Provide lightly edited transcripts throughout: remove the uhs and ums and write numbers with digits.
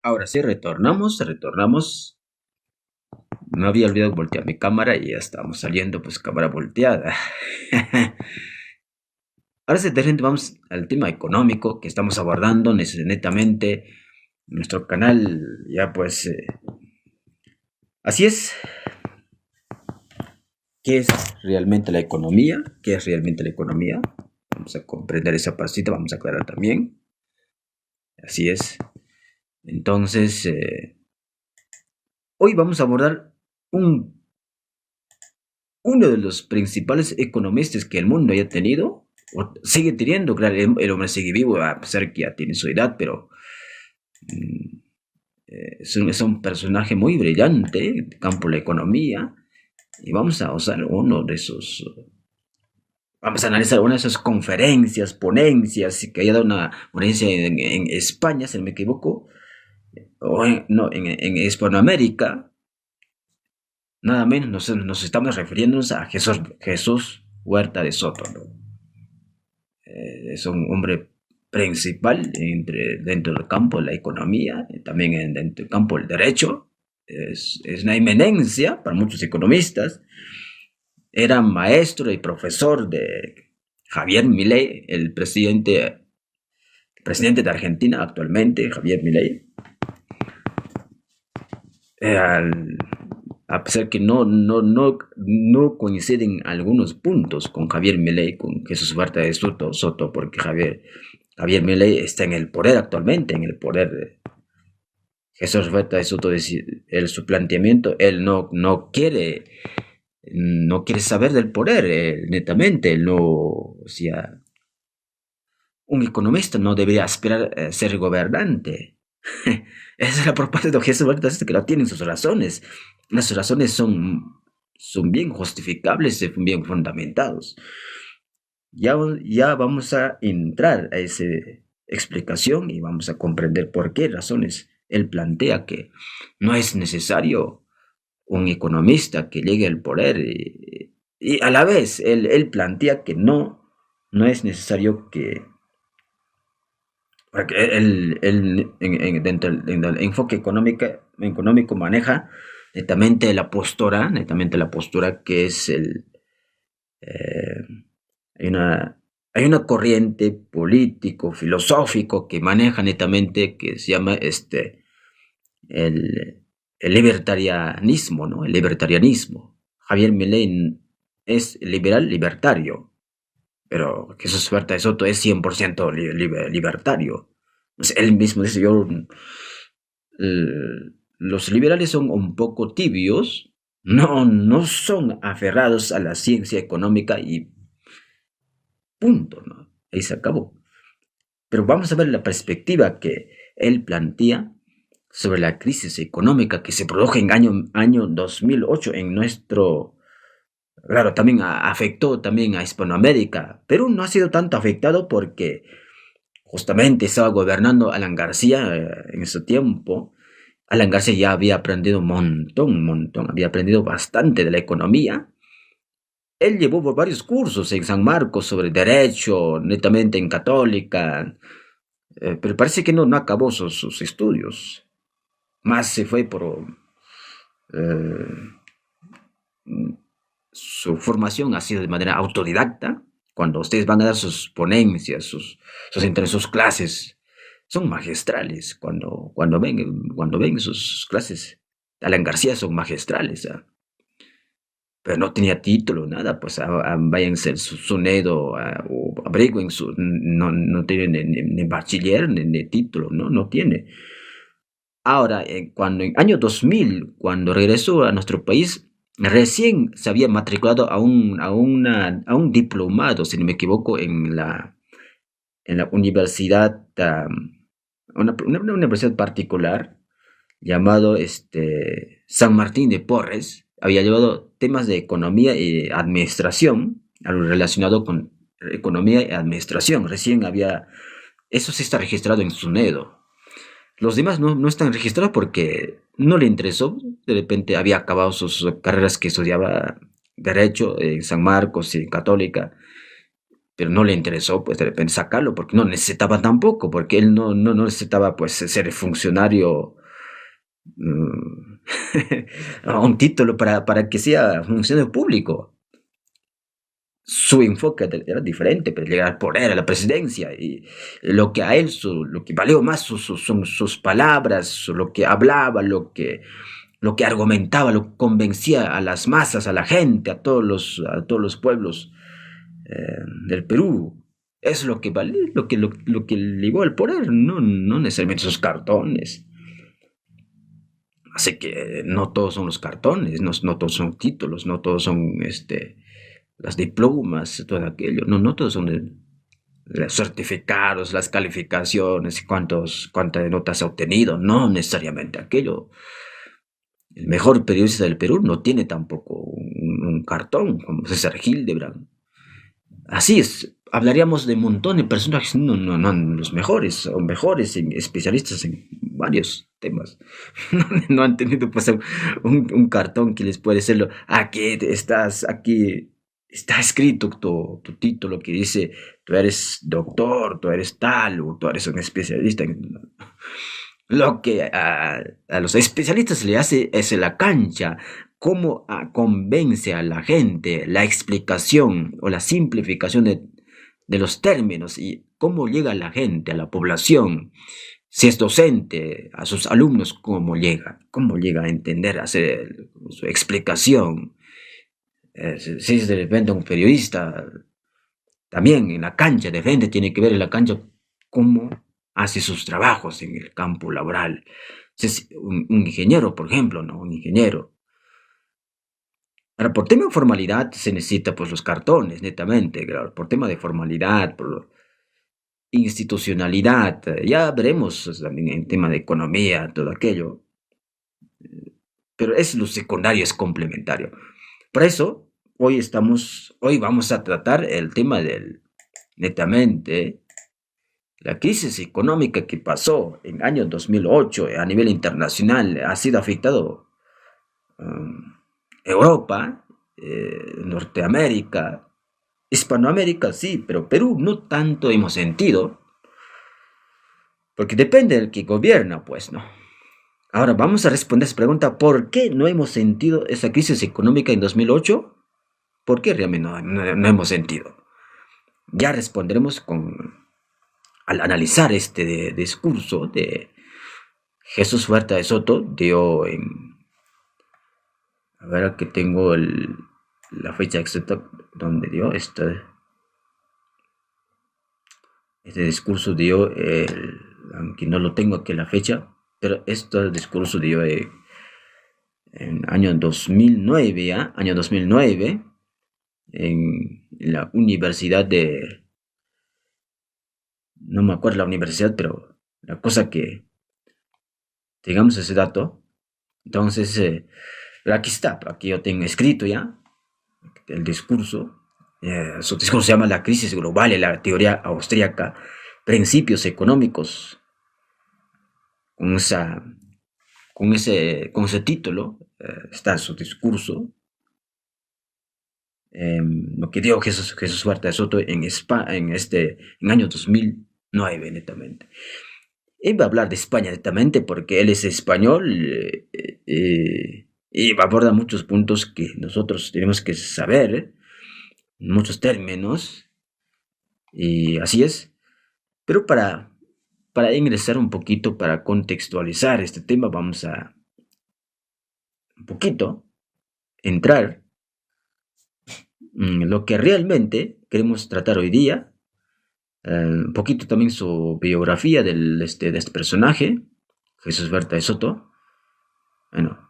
Ahora sí, retornamos. Me había olvidado voltear mi cámara y ya estamos saliendo, pues cámara volteada. Ahora sí, de repente vamos al tema económico que estamos abordando netamente en nuestro canal. Ya pues, así es. ¿Qué es realmente la economía? ¿Qué es realmente la economía? Vamos a comprender esa partita, vamos a aclarar también. Así es. Entonces, hoy vamos a abordar un uno de los principales economistas que el mundo haya tenido, o sigue teniendo, claro, el hombre sigue vivo, a pesar que ya tiene su edad, pero mm, es un personaje muy brillante en el campo de la economía, y vamos a usar uno de esos, vamos a analizar una de esas conferencias, ponencias, que haya dado una ponencia en España, si no me equivoco, o no, en Hispanoamérica, nada menos nos estamos refiriéndonos a Jesús Huerta de Soto, ¿no? Es un hombre principal dentro del campo de la economía, también dentro del campo del derecho. Es una eminencia para muchos economistas. Era maestro y profesor de Javier Milei, el presidente de Argentina actualmente, Javier Milei. Al- a pesar que no coinciden algunos puntos con Javier Milei, con Jesús Huerta de Soto, porque Javier Milei está en el poder actualmente, en el poder de Jesús Huerta de Soto, su planteamiento, él no quiere saber del poder, netamente, él no, o sea, un economista no debería aspirar a ser gobernante. Esa es la propuesta de Jesús Huerta, que no tienen sus razones. Las razones son bien justificables, son bien fundamentados. Ya vamos a entrar a esa explicación y vamos a comprender por qué razones él plantea que no es necesario un economista que llegue al poder y a la vez él plantea que no es necesario que porque dentro del enfoque económico maneja netamente la postura que es eh, hay una corriente político, filosófico que maneja netamente que se llama el, el libertarianismo, ¿no? El libertarianismo. Javier Milei es liberal libertario, pero Jesús Huerta de Soto es 100% libertario. O sea, él mismo dice, los liberales son un poco tibios, no son aferrados a la ciencia económica y punto, ¿no? Ahí se acabó. Pero vamos a ver la perspectiva que él plantea sobre la crisis económica que se produjo en año 2008 en nuestro. Claro, también afectó también a Hispanoamérica. Perú no ha sido tanto afectado porque justamente estaba gobernando Alan García en ese tiempo. Alan García ya había aprendido un montón, había aprendido bastante de la economía. Él llevó por varios cursos en San Marcos sobre derecho, netamente en católica, pero parece que no acabó sus estudios. Más se fue por eh, su formación ha sido de manera autodidacta. Cuando ustedes van a dar sus ponencias, sus clases, son magistrales. Cuando ven sus clases, Alan García son magistrales. Pero no tenía título, nada, pues váyanse su nedo o averigüen no tiene ni bachiller ni título, no tiene. Ahora, cuando en año 2000, cuando regresó a nuestro país, recién se había matriculado a un diplomado, si no me equivoco, en la universidad, una universidad particular, llamado San Martín de Porres. Había llevado temas de economía y administración, algo relacionado con economía y administración. Eso sí está registrado en SUNEDO. Los demás no están registrados porque no le interesó. De repente había acabado sus carreras que estudiaba Derecho en San Marcos y Católica. pero no le interesó, pues de repente sacarlo, porque no necesitaba tampoco, porque él no necesitaba, pues, ser funcionario, mm, un título para que sea funcionario público. Su enfoque era diferente, pero llegar al poder, a la presidencia, y lo que a él, lo que valió más son sus palabras, lo que hablaba, lo que argumentaba, lo que convencía a las masas, a la gente, a todos los pueblos del Perú. Es lo que vale, lo que le llegó al poder, no necesariamente sus cartones. Así que no todos son los cartones, no todos son títulos, no todos son las diplomas, todo aquello. No todos son los certificados, las calificaciones, cuántas notas ha obtenido. No necesariamente aquello. El mejor periodista del Perú no tiene tampoco un cartón como César Hildebrand. Así es, hablaríamos de un montón de personajes, no los mejores, son mejores especialistas en varios temas. No han tenido pues un cartón que les puede decirlo, aquí estás, aquí está escrito tu título que dice, tú eres doctor, tú eres tal, o tú eres un especialista. Lo que a los especialistas se le hace es la cancha, cómo convence a la gente la explicación o la simplificación de los términos y cómo llega la gente, a la población, si es docente, a sus alumnos, cómo llega a entender, a hacer su explicación. Si es de repente un periodista, también en la cancha, de frente tiene que ver en la cancha cómo hace sus trabajos en el campo laboral. Si es un ingeniero, por ejemplo, ¿no? Un ingeniero. Ahora, por tema de formalidad se necesita pues los cartones, netamente, claro, por tema de formalidad, por institucionalidad, ya veremos también en tema de economía, todo aquello, pero es lo secundario, es complementario. Por eso, hoy vamos a tratar el tema netamente, la crisis económica que pasó en el año 2008 a nivel internacional ha sido afectado Europa, Norteamérica, Hispanoamérica, sí, pero Perú no tanto hemos sentido, porque depende del que gobierna, pues, ¿no? Ahora vamos a responder esa pregunta, ¿por qué no hemos sentido esa crisis económica en 2008? ¿Por qué realmente no hemos sentido? Ya responderemos al analizar este discurso de Jesús Huerta de Soto, dio a ver, aquí tengo la fecha exacta donde dio este discurso dio, aunque no lo tengo aquí la fecha, pero este discurso dio en año 2009, ¿ya? Año 2009, en la universidad no me acuerdo la universidad, pero la cosa que, digamos ese dato, entonces, aquí está, aquí yo tengo escrito ya, el discurso, su discurso se llama La crisis global y la teoría austríaca, principios económicos, con, esa, con ese título está su discurso, lo que dio Jesús Huerta de Soto en año 2009 netamente. Él va a hablar de España netamente porque él es español y aborda muchos puntos que nosotros tenemos que saber, muchos términos, y así es. Pero para ingresar un poquito, para contextualizar este tema, vamos a un poquito entrar en lo que realmente queremos tratar hoy día, un poquito también su biografía de este personaje, Jesús Huerta de Soto. Bueno,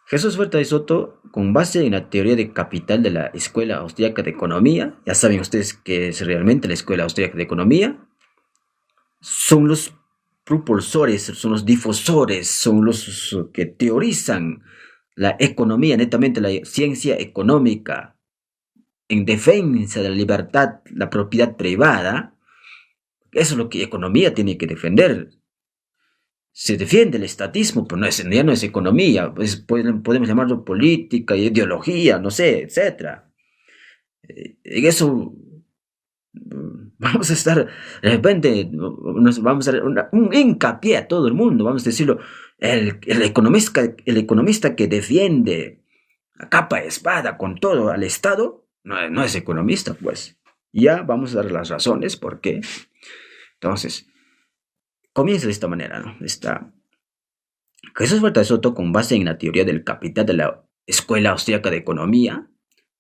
Jesús Huerta de Soto, con base en la teoría de capital de la Escuela Austríaca de Economía, ya saben ustedes qué es realmente la Escuela Austríaca de Economía, son los propulsores, son los difusores, son los que teorizan la economía, netamente la ciencia económica, en defensa de la libertad, la propiedad privada. Eso es lo que economía tiene que defender. Se defiende el estatismo, pero ya no es economía, pues podemos llamarlo política, ideología, no sé, etc. En eso Vamos a estar, de repente, nos vamos a dar un hincapié a todo el mundo, vamos a decirlo, el economista que defiende a capa y espada con todo al Estado, no es economista, pues. Ya vamos a dar las razones por qué. Entonces, comienza de esta manera, ¿no? Jesús Huerta de Soto, con base en la teoría del capital de la Escuela Austríaca de Economía,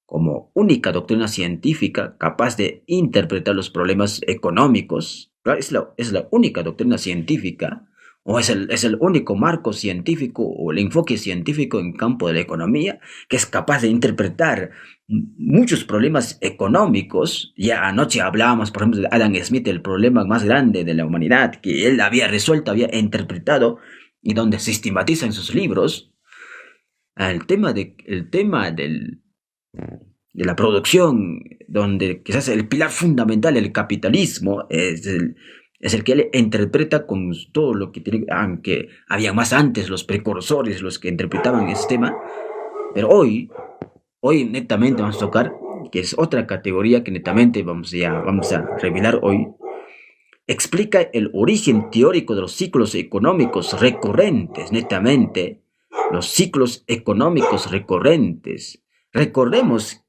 como única doctrina científica capaz de interpretar los problemas económicos, ¿verdad? Es la única doctrina científica, o es el único marco científico o el enfoque científico en campo de la economía que es capaz de interpretar muchos problemas económicos. Ya anoche hablábamos, por ejemplo, de Adam Smith, el problema más grande de la humanidad, que él había resuelto, había interpretado, y donde sistematiza en sus libros el tema de la producción, donde quizás el pilar fundamental del capitalismo es el que él interpreta con todo lo que tiene, aunque había más antes los precursores, los que interpretaban ese tema, pero hoy netamente vamos a tocar, que es otra categoría que netamente vamos a revelar hoy, explica el origen teórico de los ciclos económicos recurrentes, netamente, los ciclos económicos recurrentes. Recordemos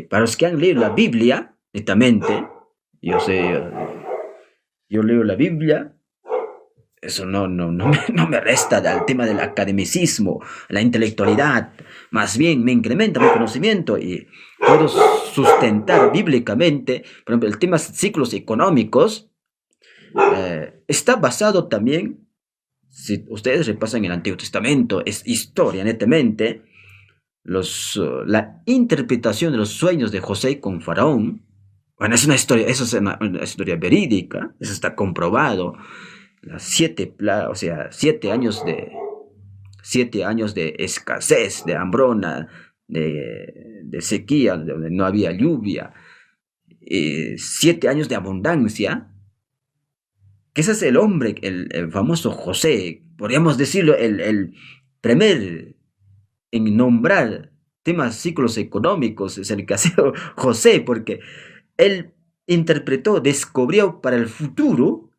para los que han leído la Biblia, netamente, yo sé, yo leo la Biblia, eso no me resta al tema del academicismo, la intelectualidad, más bien me incrementa mi conocimiento y puedo sustentar bíblicamente, por ejemplo, el tema de ciclos económicos. Está basado también, si ustedes repasan el Antiguo Testamento, es historia netamente, la interpretación de los sueños de José con Faraón. Bueno, es una historia, eso es una historia verídica, eso está comprobado. Las 7 años de escasez, de hambruna, de sequía, donde no había lluvia, 7 años de abundancia, que ese es el hombre, el famoso José, podríamos decirlo, el primer en nombrar temas ciclos económicos, es el que hace José, porque él interpretó, descubrió para el futuro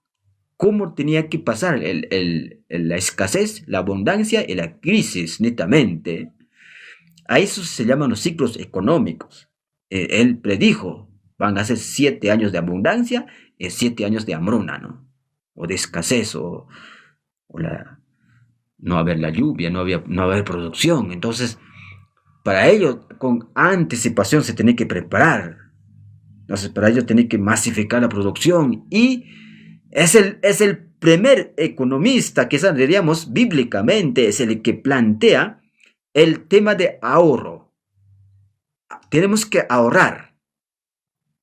cómo tenía que pasar la escasez, la abundancia y la crisis, netamente. A eso se llaman los ciclos económicos. Él predijo, van a ser 7 años de abundancia y 7 años de hambruna, ¿no? O de escasez, no haber la lluvia, no haber producción. Entonces, para ello, con anticipación se tiene que preparar. Entonces, para ello tiene que masificar la producción. Y es el primer economista, que diríamos bíblicamente, es el que plantea el tema de ahorro. Tenemos que ahorrar.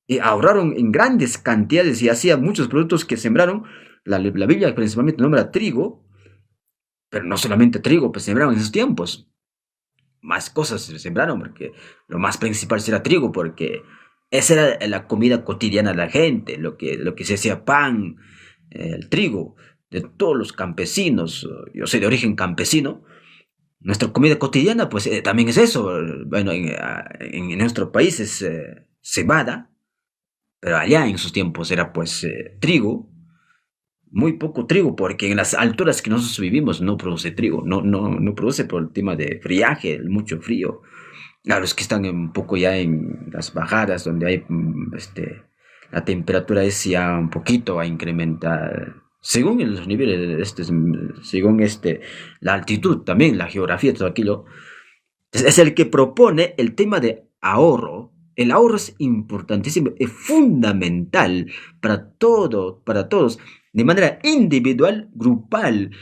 Y ahorraron en grandes cantidades y hacía muchos productos que sembraron. La Biblia principalmente nombra trigo, pero no solamente trigo, pues sembraron en esos tiempos. Más cosas se sembraron, porque lo más principal será trigo, porque esa era la comida cotidiana de la gente, lo que se hacía pan, el trigo, de todos los campesinos. Yo soy de origen campesino. Nuestra comida cotidiana, pues también es eso. Bueno, en nuestro país es cebada, pero allá en sus tiempos era pues trigo. Muy poco trigo, porque en las alturas que nosotros vivimos no produce trigo, no produce por el tema de friaje, el mucho frío. Claro, es que están un poco ya en las bajadas, donde hay la temperatura es ya un poquito a incrementar, según los niveles, según la altitud también, la geografía, todo aquello. Es el que propone el tema de ahorro. El ahorro es importantísimo, es fundamental para todos, de manera individual, grupal,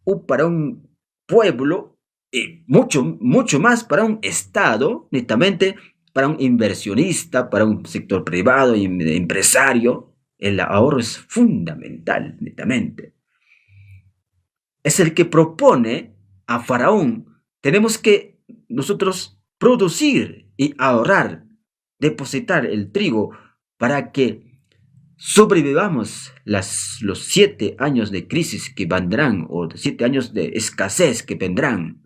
o para un pueblo, y mucho más para un Estado, netamente, para un inversionista, para un sector privado y empresario. El ahorro es fundamental, netamente. Es el que propone a Faraón, tenemos que nosotros producir y ahorrar, depositar el trigo para que sobrevivamos los 7 años de crisis que vendrán, o 7 años de escasez que vendrán.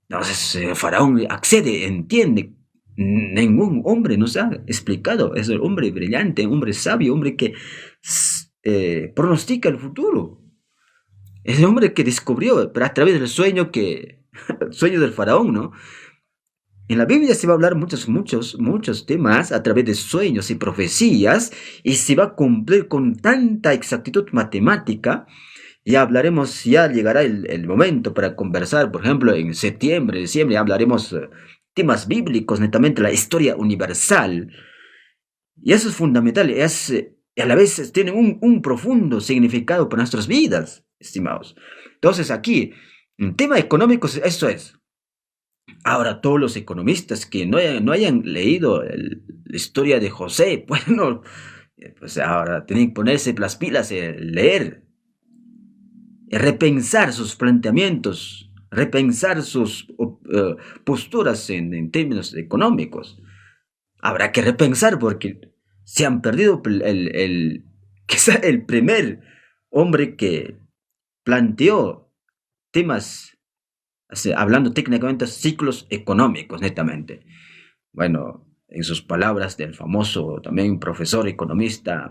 Entonces Faraón accede, entiende ningún hombre nos ha explicado. Es el hombre brillante, hombre sabio, hombre que pronostica el futuro. Es el hombre que descubrió, pero a través del sueño el sueño del faraón, ¿no? En la Biblia se va a hablar muchos temas a través de sueños y profecías, y se va a cumplir con tanta exactitud matemática. Ya hablaremos, ya llegará el momento para conversar, por ejemplo, en septiembre, diciembre, hablaremos temas bíblicos, netamente la historia universal. Y eso es fundamental, a la vez tiene un profundo significado para nuestras vidas, estimados. Entonces aquí, en tema económico, eso es. Ahora, todos los economistas que no hayan leído la historia de José, bueno, pues ahora tienen que ponerse las pilas, leer, repensar sus planteamientos, repensar sus posturas en términos económicos. Habrá que repensar porque se han perdido quizá el primer hombre que planteó temas, hablando técnicamente, ciclos económicos, netamente. Bueno, en sus palabras del famoso también profesor economista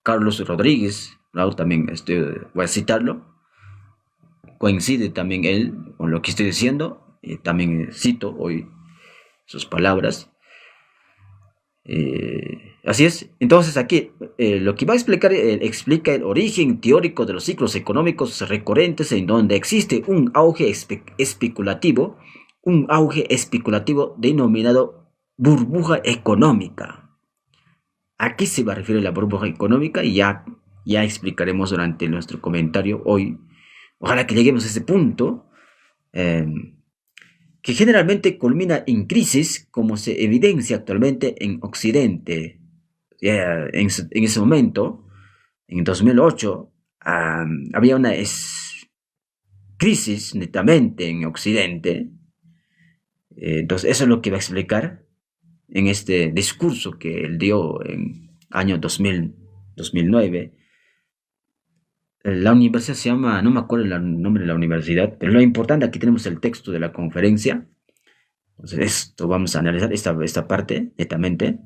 Carlos Rodríguez, ¿no? También voy a citarlo, coincide también él con lo que estoy diciendo, y también cito hoy sus palabras. Así es. Entonces aquí lo que va a explicar, explica el origen teórico de los ciclos económicos recurrentes en donde existe un auge especulativo denominado burbuja económica. ¿A qué se va a referir la burbuja económica? Y ya explicaremos durante nuestro comentario hoy. Ojalá que lleguemos a ese punto. Que generalmente culmina en crisis, como se evidencia actualmente en Occidente. En ese momento, en 2008, había una crisis netamente en Occidente. Entonces, eso es lo que va a explicar en este discurso que él dio en año 2009. La universidad se llama, no me acuerdo el nombre de la universidad, pero lo importante, aquí tenemos el texto de la conferencia. Entonces, esto vamos a analizar esta parte netamente.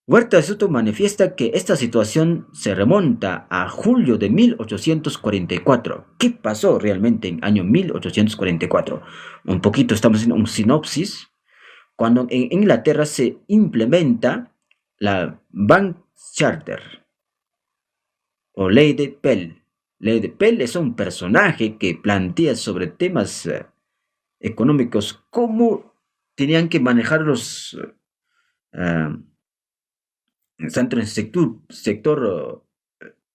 Huerta de Soto manifiesta que esta situación se remonta a julio de 1844. ¿Qué pasó realmente en año 1844? Un poquito estamos haciendo un sinopsis. Cuando en Inglaterra se implementa la Bank Charter o Ley de Pell. Ley de Pell es un personaje que plantea sobre temas económicos cómo tenían que manejar tanto en el sector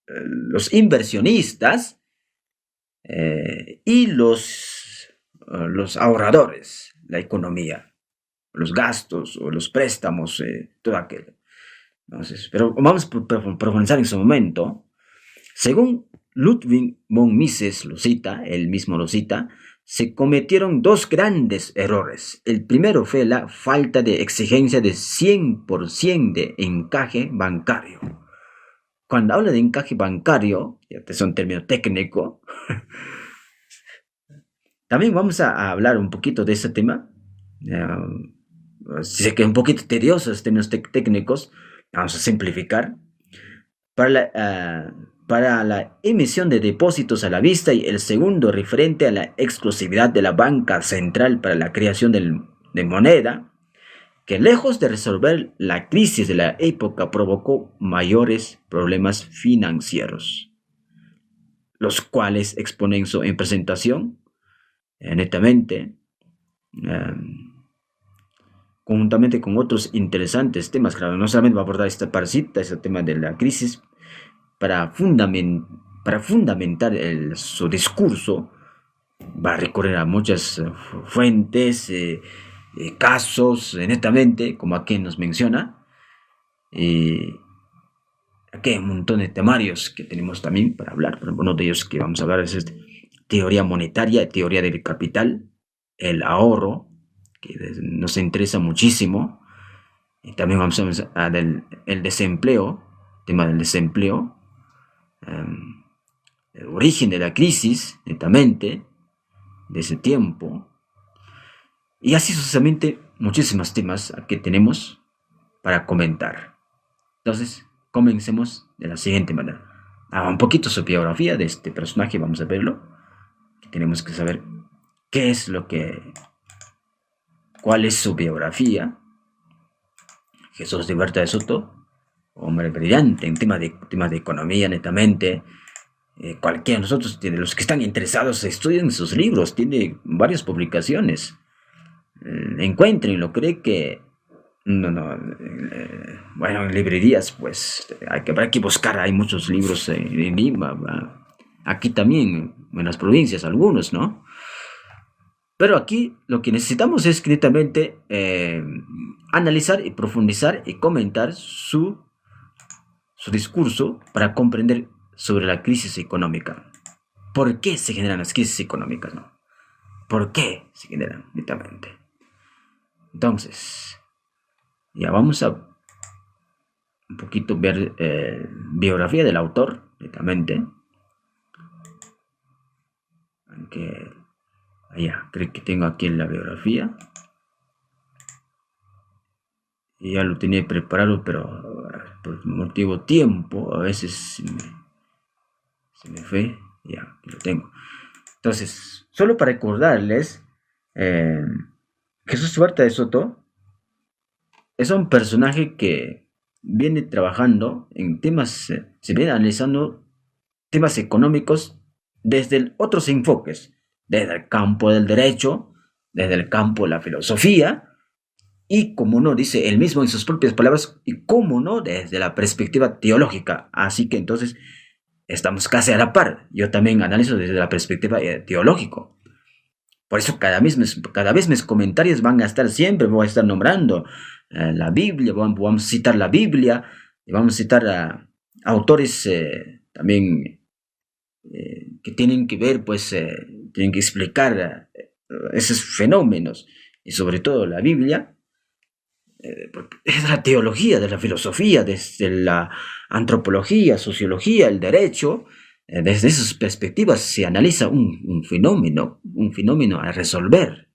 los inversionistas y los ahorradores, la economía, los gastos o los préstamos, todo aquello. Entonces, pero vamos a profundizar en ese momento. Según Ludwig von Mises lo cita, él mismo lo cita, se cometieron dos grandes errores. El primero fue la falta de exigencia de 100% de encaje bancario. Cuando habla de encaje bancario, este es un término técnico, también vamos a hablar un poquito de ese tema. Sé que es un poquito tedioso los términos técnicos, vamos a simplificar. Para la emisión de depósitos a la vista, y el segundo referente a la exclusividad de la banca central para la creación de moneda, que lejos de resolver la crisis de la época provocó mayores problemas financieros, los cuales exponen en presentación netamente, conjuntamente con otros interesantes temas. Claro, no solamente va a abordar esta parcita, este tema de la crisis, para fundamentar su discurso, va a recurrir a muchas fuentes, casos, netamente, como aquí nos menciona. Aquí hay un montón de temarios que tenemos también para hablar. Por ejemplo, uno de ellos que vamos a hablar es teoría monetaria, teoría del capital, el ahorro, que nos interesa muchísimo. Y también vamos a ver el desempleo, tema del desempleo. El origen de la crisis, netamente, de ese tiempo, y así sucesivamente muchísimos temas que tenemos para comentar. Entonces, comencemos de la siguiente manera. Un poquito su biografía de este personaje, vamos a verlo. Tenemos que saber cuál es su biografía. Jesús de Huerta de Soto, hombre brillante en temas de economía, netamente. Cualquiera de nosotros, de los que están interesados, estudien sus libros, tiene varias publicaciones. Encuéntrenlo, cree que bueno, en librerías, pues habrá que buscar, hay muchos libros en Lima, aquí también, en las provincias, algunos, ¿no? Pero aquí lo que necesitamos es netamente analizar y profundizar y comentar su discurso para comprender sobre la crisis económica. ¿Por qué se generan las crisis económicas, no? ¿Por qué se generan netamente? Entonces, ya vamos a un poquito ver biografía del autor, netamente. Aunque, ya, creo que tengo aquí la biografía. Y ya lo tenía preparado, pero por motivo tiempo, a veces se me fue. Ya, aquí lo tengo. Entonces, solo para recordarles, Jesús Huerta de Soto es un personaje que viene trabajando en temas, se viene analizando temas económicos desde otros enfoques, desde el campo del derecho, desde el campo de la filosofía, y como no, dice él mismo en sus propias palabras, y como no, desde la perspectiva teológica. Así que entonces estamos casi a la par. Yo también analizo desde la perspectiva teológica. Por eso cada vez mis comentarios van a estar siempre, voy a estar nombrando la Biblia, vamos a citar la Biblia, y vamos a citar a autores también que tienen que ver, pues, tienen que explicar esos fenómenos, y sobre todo la Biblia, es la teología, de la filosofía, desde la antropología, sociología, el derecho. Desde esas perspectivas se analiza un fenómeno a resolver.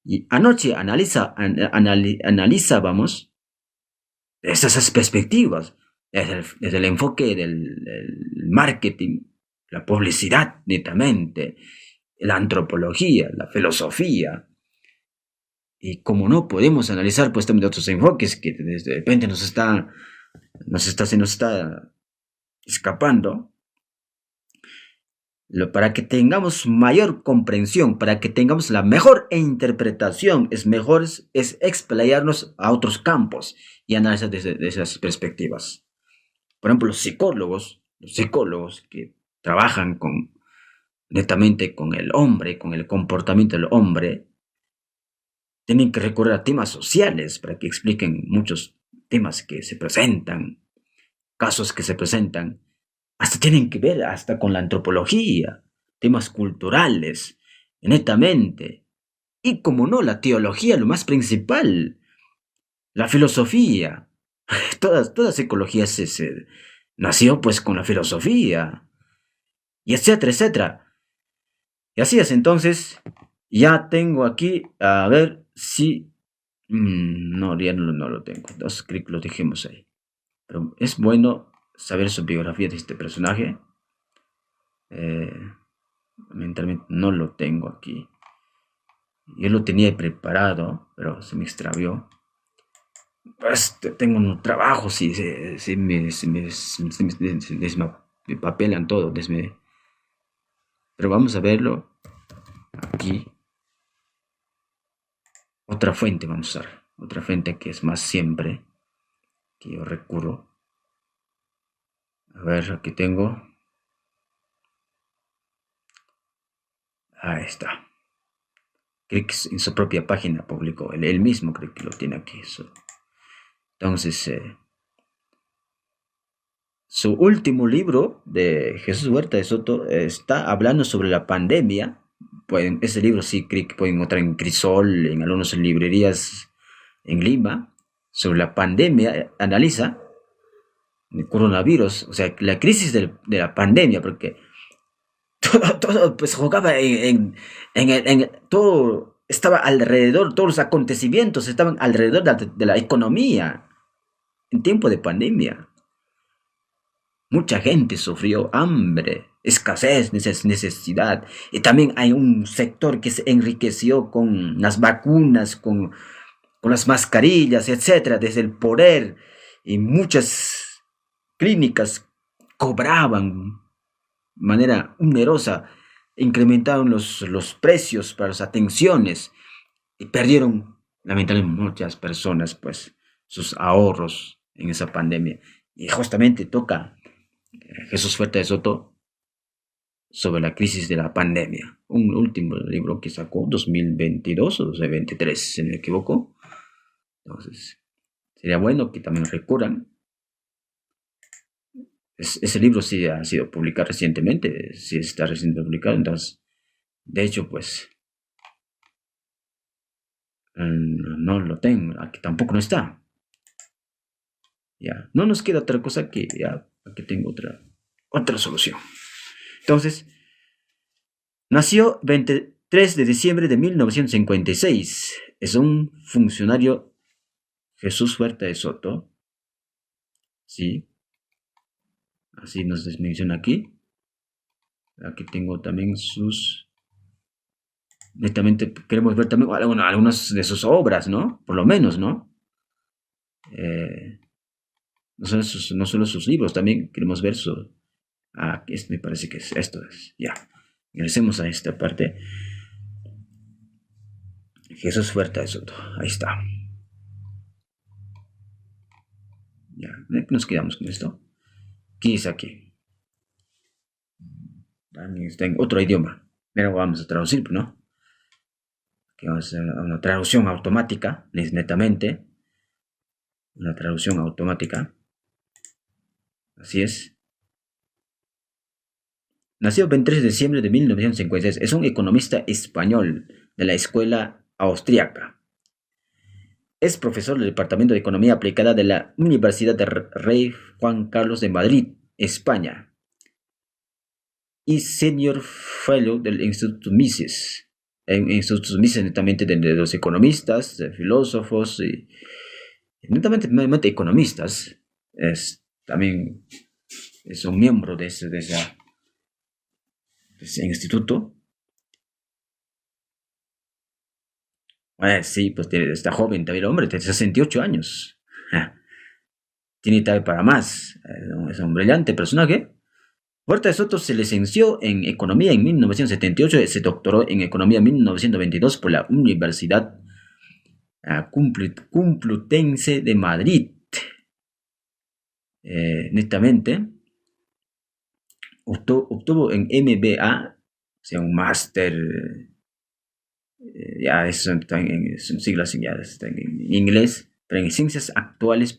Y anoche analizábamos esas perspectivas, desde el enfoque del marketing, la publicidad netamente, la antropología, la filosofía. Y como no podemos analizar pues también de otros enfoques que de repente se nos está escapando, para que tengamos mayor comprensión, para que tengamos la mejor interpretación, es mejor es explayarnos a otros campos y analizar desde esas perspectivas. Por ejemplo, los psicólogos que trabajan netamente con el hombre, con el comportamiento del hombre, tienen que recurrir a temas sociales para que expliquen muchos temas que se presentan, casos que se presentan. Hasta tienen que ver hasta con la antropología, temas culturales, netamente. Y como no, la teología, lo más principal, la filosofía. Toda psicología se nació pues con la filosofía, y etcétera, etcétera. Y así es, entonces, ya tengo aquí, a ver si... no, ya no lo tengo, entonces creo que lo dejemos ahí. Pero es bueno saber su biografía de este personaje. Lamentablemente no lo tengo aquí. Yo lo tenía preparado, pero se me extravió. Pues tengo un trabajo, si me papelan todo. Pero vamos a verlo aquí. Otra fuente vamos a usar. Otra fuente que es más siempre que yo recurro. A ver, aquí tengo. Ahí está. Creo que en su propia página publicó. Él mismo creo que lo tiene aquí. Entonces, su último libro de Jesús Huerta de Soto está hablando sobre la pandemia. Ese libro sí creo que pueden encontrar en Crisol, en algunas librerías en Lima. Sobre la pandemia, analiza el coronavirus, o sea, la crisis de la pandemia, porque todo pues jugaba todo estaba alrededor, todos los acontecimientos estaban alrededor de la economía en tiempo de pandemia. Mucha gente sufrió hambre, escasez, necesidad. Y también hay un sector que se enriqueció con las vacunas, con las mascarillas, etcétera, desde el poder. Y muchas clínicas cobraban de manera onerosa, incrementaron los precios para las atenciones y perdieron, lamentablemente, muchas personas, pues, sus ahorros en esa pandemia. Y justamente toca Jesús Fuertes de Soto sobre la crisis de la pandemia. Un último libro que sacó, 2022 o 2023, si no me equivoco. Entonces, sería bueno que también recurran. Ese libro sí ha sido publicado recientemente, sí está recientemente publicado, entonces, de hecho, pues, no lo tengo, aquí tampoco no está. Ya, no nos queda otra cosa que ya, aquí tengo otra solución. Entonces, nació 23 de diciembre de 1956. Es un funcionario Jesús Fuertes de Soto. Sí, así nos menciona aquí. Aquí tengo también sus... Netamente queremos ver también algunas de sus obras, ¿no? Por lo menos, ¿no? No solo sus libros, también queremos ver su... me parece que esto es. Ya. Regresemos a esta parte. Jesús Fuertes de Soto. Ahí está. Ya. Nos quedamos con esto. ¿Qué dice aquí? También está en otro idioma. Pero vamos a traducir, ¿no? Aquí vamos a hacer una traducción automática, netamente. Una traducción automática. Así es. Nació el 23 de diciembre de 1956. Es un economista español de la escuela austríaca. Es profesor del Departamento de Economía Aplicada de la Universidad de Rey Juan Carlos de Madrid, España. Y Senior Fellow del Instituto Mises. Instituto Mises netamente de los economistas, de filósofos y netamente economistas. También es un miembro de ese instituto. Sí, pues está joven todavía el hombre, tiene 68 años. Tiene todavía para más. Es un brillante personaje. Fuertes de Soto se licenció en Economía en 1978 y se doctoró en Economía en 1922 por la Universidad Complutense de Madrid. Netamente, obtuvo en MBA, o sea, un máster, ya son siglas ya están en inglés, pero en Ciencias Actuariales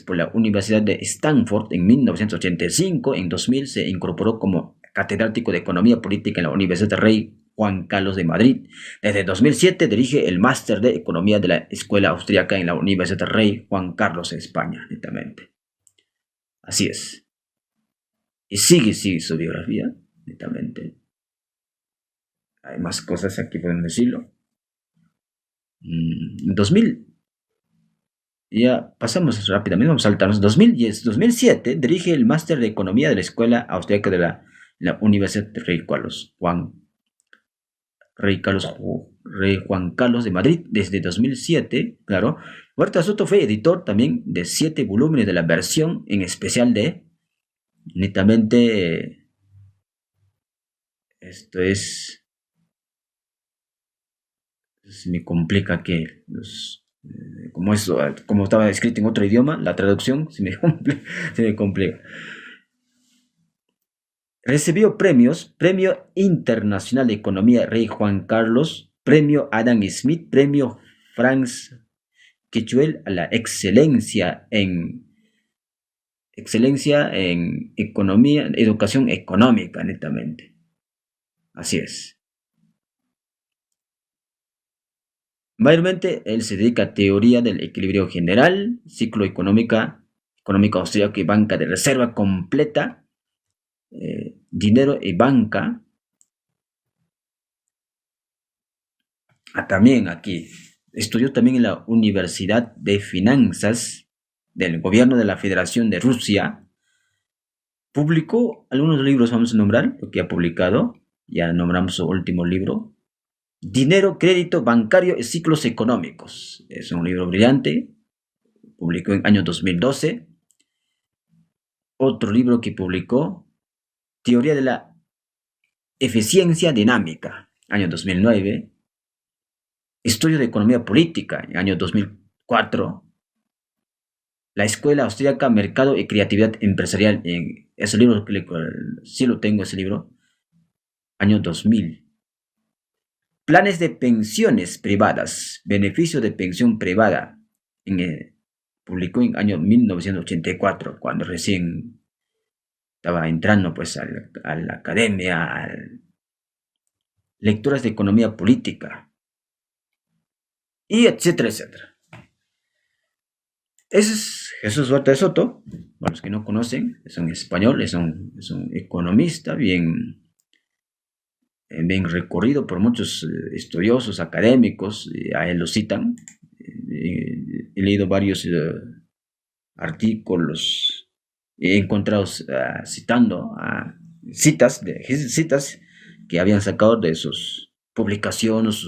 por la Universidad de Stanford en 1985. En 2000 se incorporó como catedrático de Economía Política en la Universidad de Rey Juan Carlos de Madrid. Desde 2007 dirige el máster de Economía de la Escuela Austríaca en la Universidad de Rey Juan Carlos de España, netamente. Así es. Y sigue su biografía, netamente. Hay más cosas aquí, podemos decirlo. En 2000, ya pasamos rápidamente, vamos a saltarnos. 2007 dirige el máster de Economía de la Escuela Austríaca de la Universidad de Rey Juan Carlos de Madrid. Desde 2007, claro. Fuertes de Soto fue editor también de 7 volúmenes de la versión en especial de, netamente, esto es, se me complica que como estaba escrito en otro idioma, la traducción se me complica. Recibió premios: Premio Internacional de Economía Rey Juan Carlos, Premio Adam Smith, Premio Franz Quechuel a la excelencia en economía, educación económica, netamente. Así es. Mayormente él se dedica a teoría del equilibrio general, ciclo económico austríaco y banca de reserva completa, dinero y banca, También aquí estudió también en la Universidad de Finanzas del Gobierno de la Federación de Rusia. Publicó algunos libros, vamos a nombrar, lo que ha publicado. Ya nombramos su último libro. Dinero, crédito bancario y ciclos económicos. Es un libro brillante. Publicó en año 2012. Otro libro que publicó, Teoría de la Eficiencia Dinámica, año 2009. Estudio de Economía Política, en año 2004. La Escuela Austríaca, Mercado y Creatividad Empresarial, en ese libro, sí lo tengo ese libro, año 2000. Planes de pensiones privadas, beneficio de pensión privada, publicó en año 1984, cuando recién estaba entrando pues a la academia, lecturas de economía política, y etcétera, etcétera. Ese es Jesús Huerta de Soto. Para los que no conocen, es un español, es un economista bien recorrido por muchos estudiosos, académicos, a él lo citan. He leído varios artículos, he encontrado citando citas que habían sacado de sus publicaciones,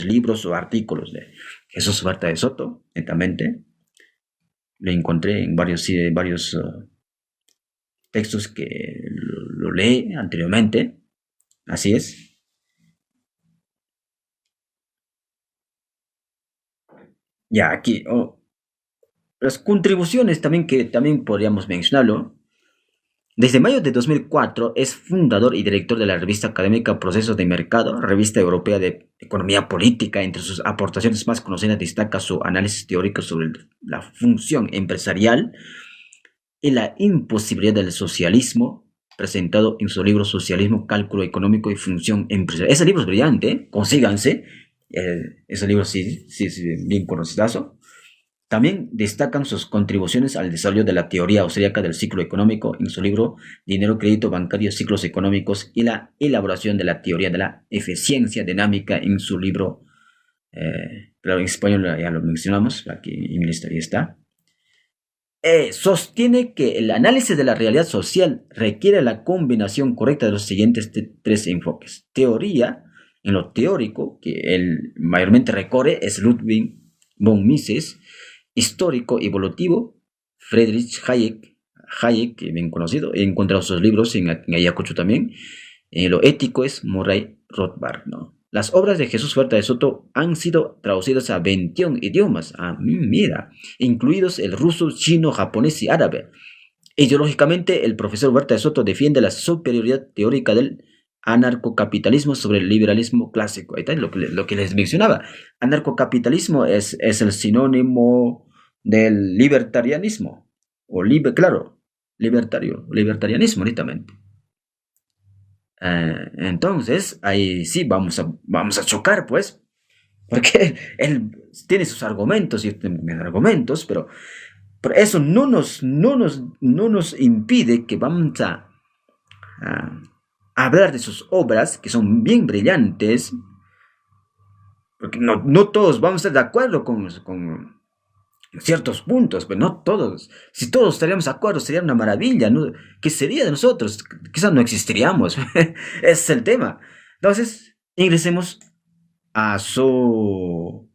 libros o artículos de Jesús Huerta de Soto. Netamente lo encontré en varios textos que lo leí anteriormente. Así es. Ya aquí, las contribuciones también que también podríamos mencionarlo. Desde mayo de 2004 es fundador y director de la revista académica Procesos de Mercado, revista europea de economía política. Entre sus aportaciones más conocidas destaca su análisis teórico sobre la función empresarial y la imposibilidad del socialismo, presentado en su libro Socialismo, Cálculo Económico y Función Empresarial. Ese libro es brillante, consíganse. Ese libro sí es bien conocidazo. También destacan sus contribuciones al desarrollo de la teoría austríaca del ciclo económico en su libro Dinero, Crédito Bancario, Ciclos Económicos, y la elaboración de la teoría de la eficiencia dinámica en su libro, claro, en español ya lo mencionamos, aquí en inglés todavía está. Sostiene que el análisis de la realidad social requiere la combinación correcta de los siguientes tres enfoques. Teoría, en lo teórico, que él mayormente recorre, es Ludwig von Mises. Histórico evolutivo, Friedrich Hayek, bien conocido. He encontrado sus libros en Ayacucho también. Lo ético es Murray Rothbard, ¿no? Las obras de Jesús Huerta de Soto han sido traducidas a 21 idiomas, mira, incluidos el ruso, chino, japonés y árabe. Ideológicamente, el profesor Huerta de Soto defiende la superioridad teórica del anarcocapitalismo sobre el liberalismo clásico. Ahí está lo que les mencionaba. Anarcocapitalismo es el sinónimo del libertarianismo, o libertarianismo, netamente. Entonces, ahí sí vamos a chocar, pues, porque él tiene sus argumentos y argumentos, pero eso no nos impide que vamos a hablar de sus obras, que son bien brillantes, porque no todos vamos a estar de acuerdo con ciertos puntos, pero no todos. Si todos estaríamos de acuerdo, sería una maravilla, ¿no? ¿Qué sería de nosotros? Quizás no existiríamos. Ese es el tema. Entonces, ingresemos a su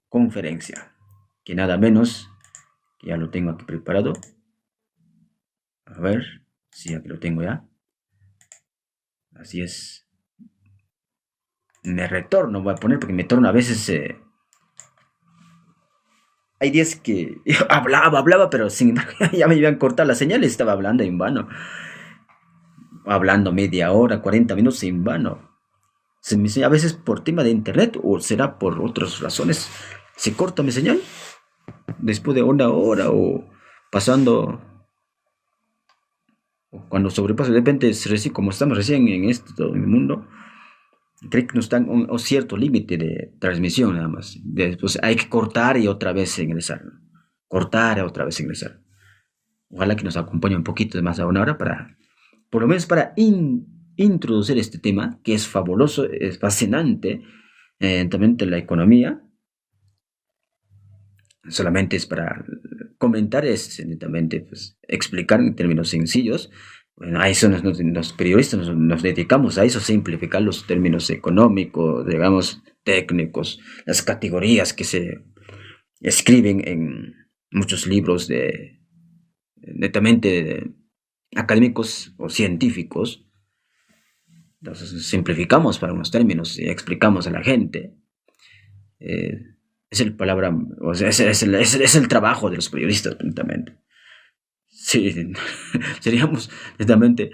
conferencia, que nada menos, que ya lo tengo aquí preparado. A ver, sí, aquí lo tengo ya. Así es. Me retorno, voy a poner, porque me torno a veces... hay días que hablaba, pero sin embargo ya me iban a cortar la señal y estaba hablando en vano. Hablando media hora, 40 minutos en vano. A veces por tema de internet, o será por otras razones, se corta mi señal. Después de una hora o pasando... cuando sobrepasa, de repente, como estamos recién en esto, en el mundo, creo que nos dan un cierto límite de transmisión nada más. Después hay que cortar y otra vez ingresar. Cortar y otra vez ingresar. Ojalá que nos acompañe un poquito más a una hora para, por lo menos para introducir este tema, que es fabuloso, es fascinante. También de la economía, solamente es para comentar, es netamente pues, explicar en términos sencillos. Bueno, a eso los periodistas nos dedicamos a eso, simplificar los términos económicos, digamos, técnicos, las categorías que se escriben en muchos libros de netamente académicos o científicos. Entonces simplificamos para unos términos y explicamos a la gente. Eh, es el palabra, o sea, es el trabajo de los periodistas, netamente. Sí, seríamos netamente,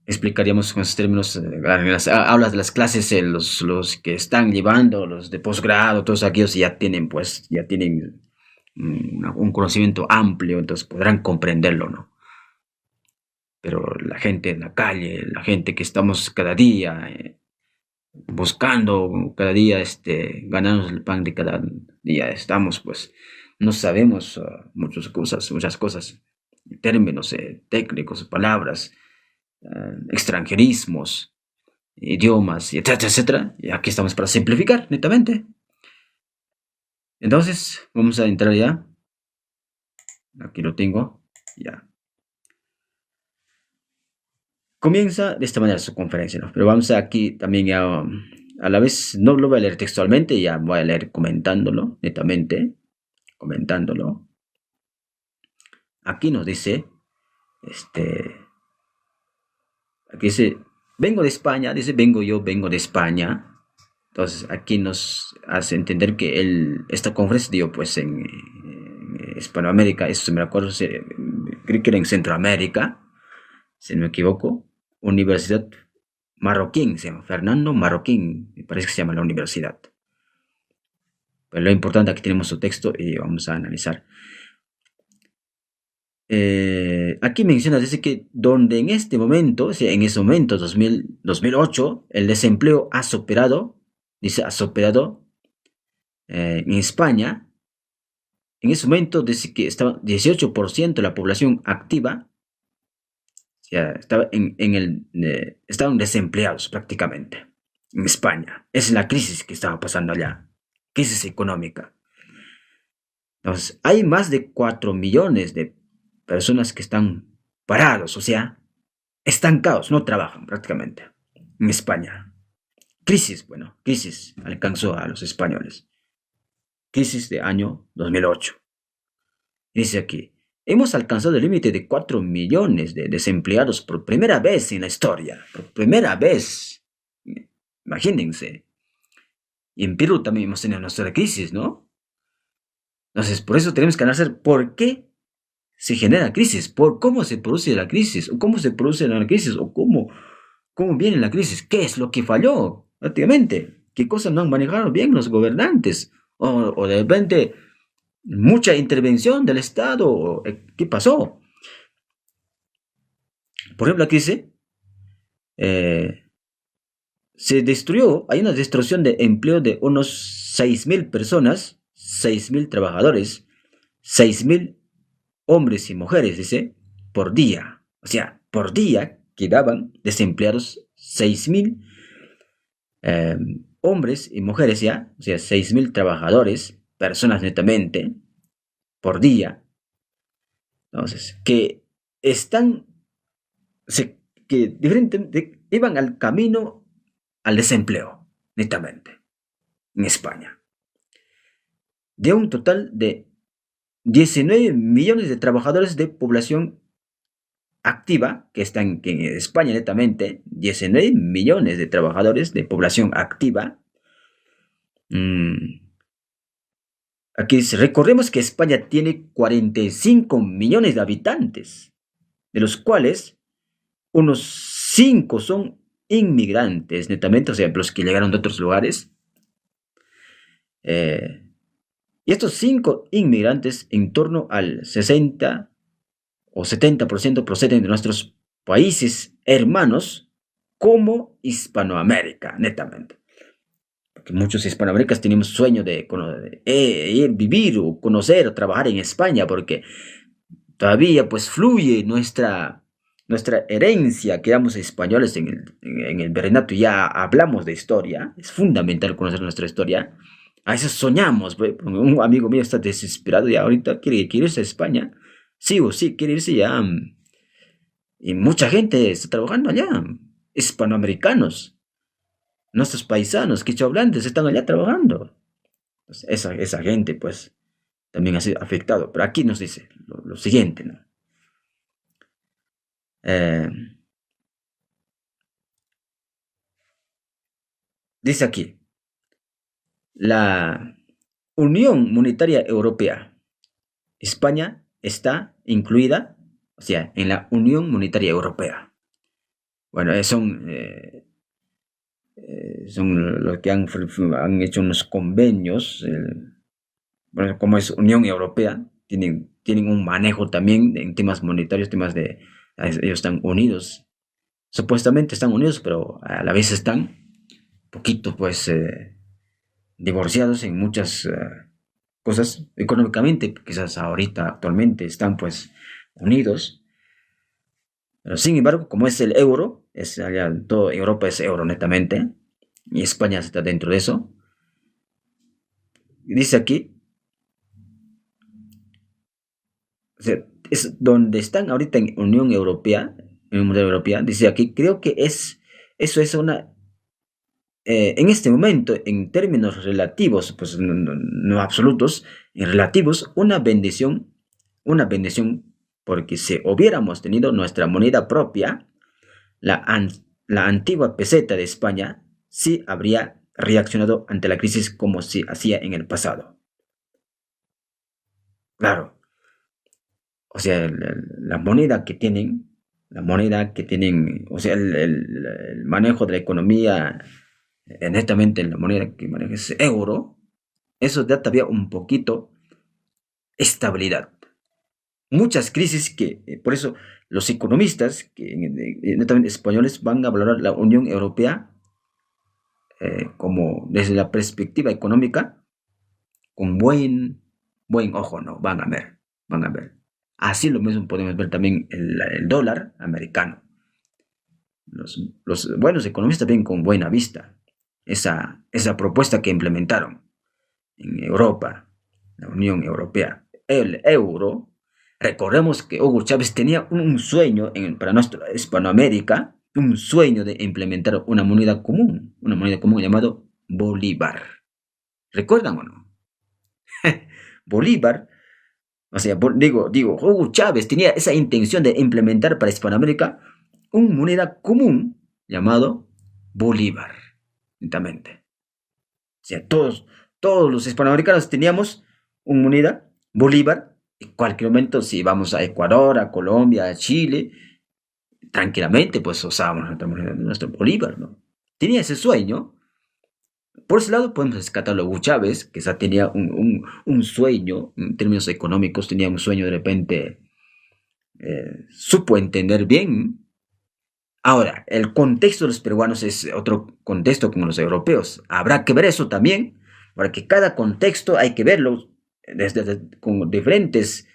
explicaríamos con esos términos, las aulas de las clases, los que están llevando, los de posgrado, todos aquellos ya tienen, pues, ya tienen un conocimiento amplio, entonces podrán comprenderlo, ¿no? Pero la gente en la calle, la gente que estamos cada día buscando, cada día ganarnos el pan de cada día, estamos pues, no sabemos muchas cosas, términos técnicos, palabras, extranjerismos, idiomas, etcétera, etcétera. Y aquí estamos para simplificar, netamente. Entonces, vamos a entrar ya. Aquí lo tengo, ya. Comienza de esta manera su conferencia, ¿no? Pero vamos aquí también ya, a la vez, no lo voy a leer textualmente, ya voy a leer comentándolo, netamente, comentándolo. Aquí nos dice, aquí dice, vengo de España, dice, vengo de España. Entonces aquí nos hace entender que esta conferencia dio pues en Hispanoamérica, eso me acuerdo, creo que era en Centroamérica, si no me equivoco. Universidad Marroquín, se llama Fernando Marroquín, me parece que se llama la universidad. Pero lo importante, aquí tenemos su texto y vamos a analizar. Aquí menciona, dice que donde en este momento, o sea, en ese momento, 2008, el desempleo ha superado, dice, ha superado en España. En ese momento dice que estaba 18% de la población activa, ya estaba estaban desempleados prácticamente en España. Esa es la crisis que estaba pasando allá, crisis económica. Entonces, hay más de 4 millones de personas que están parados, o sea, estancados, no trabajan prácticamente en España. Crisis alcanzó a los españoles. Crisis de año 2008. Dice aquí, hemos alcanzado el límite de 4 millones de desempleados por primera vez en la historia. Por primera vez. Imagínense. Y en Perú también hemos tenido nuestra crisis, ¿no? Entonces, por eso tenemos que analizar por qué se genera crisis, por cómo se produce la crisis, o cómo se produce la crisis, o cómo viene la crisis, qué es lo que falló, prácticamente, qué cosas no han manejado bien los gobernantes, o de repente mucha intervención del Estado, ¿qué pasó? Por ejemplo, aquí dice, se destruyó, hay una destrucción de empleo de unos 6.000 personas, 6.000 trabajadores, 6.000 hombres y mujeres, dice, por día. O sea, por día quedaban desempleados 6.000 hombres y mujeres ya, o sea, 6.000 trabajadores, personas netamente, por día. Entonces, que están, que diferente, iban al camino al desempleo, netamente, en España. De un total de 19 millones de trabajadores de población activa, que están en España netamente, 19 millones de trabajadores de población activa. Aquí dice, recordemos que España tiene 45 millones de habitantes, de los cuales unos 5 son inmigrantes, netamente, o sea, los que llegaron de otros lugares. Y estos 5 inmigrantes, en torno al 60 o 70% proceden de nuestros países hermanos, como Hispanoamérica, netamente. Porque muchos hispanoamericanos tenemos sueño de vivir o conocer o trabajar en España, porque todavía pues fluye nuestra herencia que éramos españoles en el virreinato, ya hablamos de historia, es fundamental conocer nuestra historia. A veces soñamos, pues, un amigo mío está desesperado y ahorita quiere irse a España, sí o sí, quiere irse ya. Y mucha gente está trabajando allá, hispanoamericanos, nuestros paisanos, quichohablantes, están allá trabajando. Pues esa gente, pues, también ha sido afectado. Pero aquí nos dice lo siguiente, ¿no? Eh, Dice aquí, la Unión Monetaria Europea. España está incluida, o sea, en la Unión Monetaria Europea. Bueno, son los que han hecho unos convenios, bueno, como es Unión Europea, tienen un manejo también en temas monetarios, temas de, ellos están unidos, supuestamente están unidos, pero a la vez están un poquito, pues, divorciados en muchas cosas económicamente, quizás ahorita actualmente están pues unidos, pero sin embargo, como es el euro, es allá, toda Europa es euro netamente, y España está dentro de eso, dice aquí, o sea, es donde están ahorita en Unión Mundial Europea, dice aquí, creo que eso es una, en este momento, en términos relativos, pues no absolutos, en relativos, una bendición, porque si hubiéramos tenido nuestra moneda propia, la, an- la antigua peseta de España sí habría reaccionado ante la crisis como se hacía en el pasado. Claro, o sea, la moneda que tienen, o sea, el manejo de la economía, netamente la moneda que maneja es euro, eso da todavía un poquito estabilidad. Muchas crisis que, por eso los economistas, que netamente españoles, van a valorar la Unión Europea como desde la perspectiva económica, con buen ojo, ¿no? Van a ver. Así lo mismo podemos ver también el dólar americano. Los buenos economistas ven con buena vista esa propuesta que implementaron en Europa, la Unión Europea, el euro. Recordemos que Hugo Chávez tenía un sueño para nuestra Hispanoamérica, un sueño de implementar una moneda común llamado Bolívar. ¿Recuerdan o no? Bolívar, o sea, Hugo Chávez tenía esa intención de implementar para Hispanoamérica una moneda común llamado Bolívar, netamente. O sea, todos los hispanoamericanos teníamos una moneda, Bolívar. En cualquier momento, si vamos a Ecuador, a Colombia, a Chile, tranquilamente, pues usábamos nuestra moneda, nuestro Bolívar, ¿no? Tenía ese sueño. Por ese lado podemos rescatarlo a Hugo Chávez, que ya tenía un sueño, en términos económicos, tenía un sueño de repente, supo entender bien. Ahora, el contexto de los peruanos es otro contexto como los europeos. Habrá que ver eso también, porque cada contexto hay que verlo con diferentes,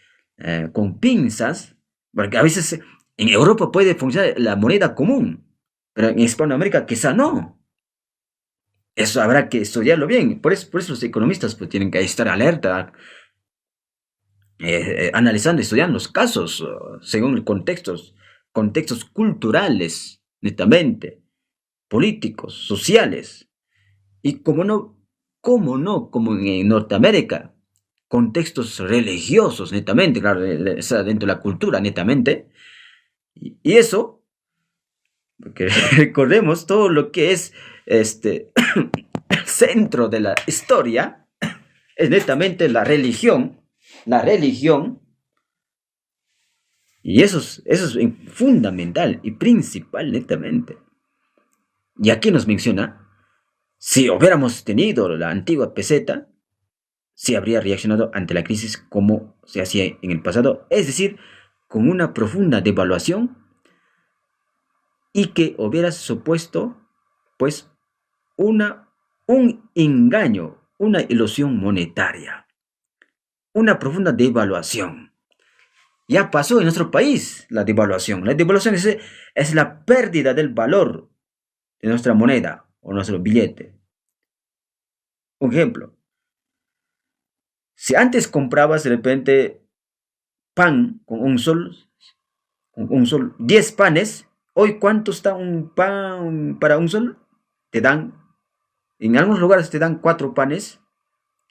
con pinzas, porque a veces en Europa puede funcionar la moneda común, pero en Hispanoamérica quizá no. Eso habrá que estudiarlo bien. Por eso los economistas pues, tienen que estar alerta, analizando, estudiando los casos según el contextos culturales, netamente, políticos, sociales, y como en Norteamérica, contextos religiosos, netamente, claro, dentro de la cultura, netamente, y eso, porque recordemos todo lo que es este centro de la historia, es netamente la religión, y eso es fundamental y principal, netamente. Y aquí nos menciona, si hubiéramos tenido la antigua peseta, si habría reaccionado ante la crisis como se hacía en el pasado, es decir, con una profunda devaluación y que hubiera supuesto, pues, un engaño, una ilusión monetaria, una profunda devaluación. Ya pasó en nuestro país la devaluación. La devaluación es la pérdida del valor de nuestra moneda o nuestro billete. Un ejemplo, si antes comprabas de repente pan con un sol, 10 panes, hoy ¿cuánto está un pan para un sol? Te dan, en algunos lugares te dan 4 panes,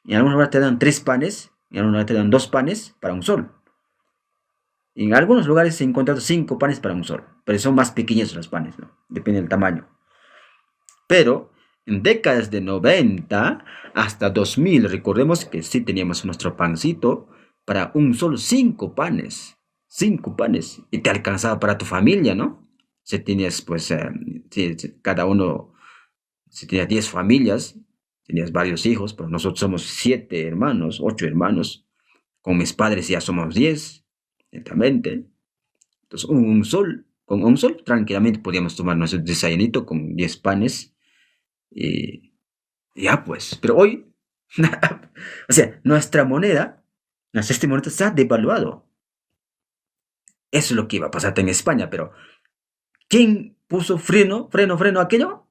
en algunos lugares te dan 3 panes, en algunos lugares te dan 2 panes para un sol. En algunos lugares se encuentran 5 panes para un sol, pero son más pequeños los panes, ¿no? Depende del tamaño. Pero en décadas de 90 hasta 2000, recordemos que sí teníamos nuestro pancito para un solo 5 panes. 5 panes. Y te alcanzaba para tu familia, ¿no? Si tenías, pues, cada uno, si tenías 10 familias, tenías varios hijos, pero nosotros somos 7 hermanos, 8 hermanos. Con mis padres ya somos 10, netamente. Entonces, con un sol, tranquilamente podíamos tomar nuestro desayunito con 10 panes. Y ya pues, pero hoy, o sea, nuestra moneda se ha devaluado. Eso es lo que iba a pasar en España, pero ¿quién puso freno a aquello?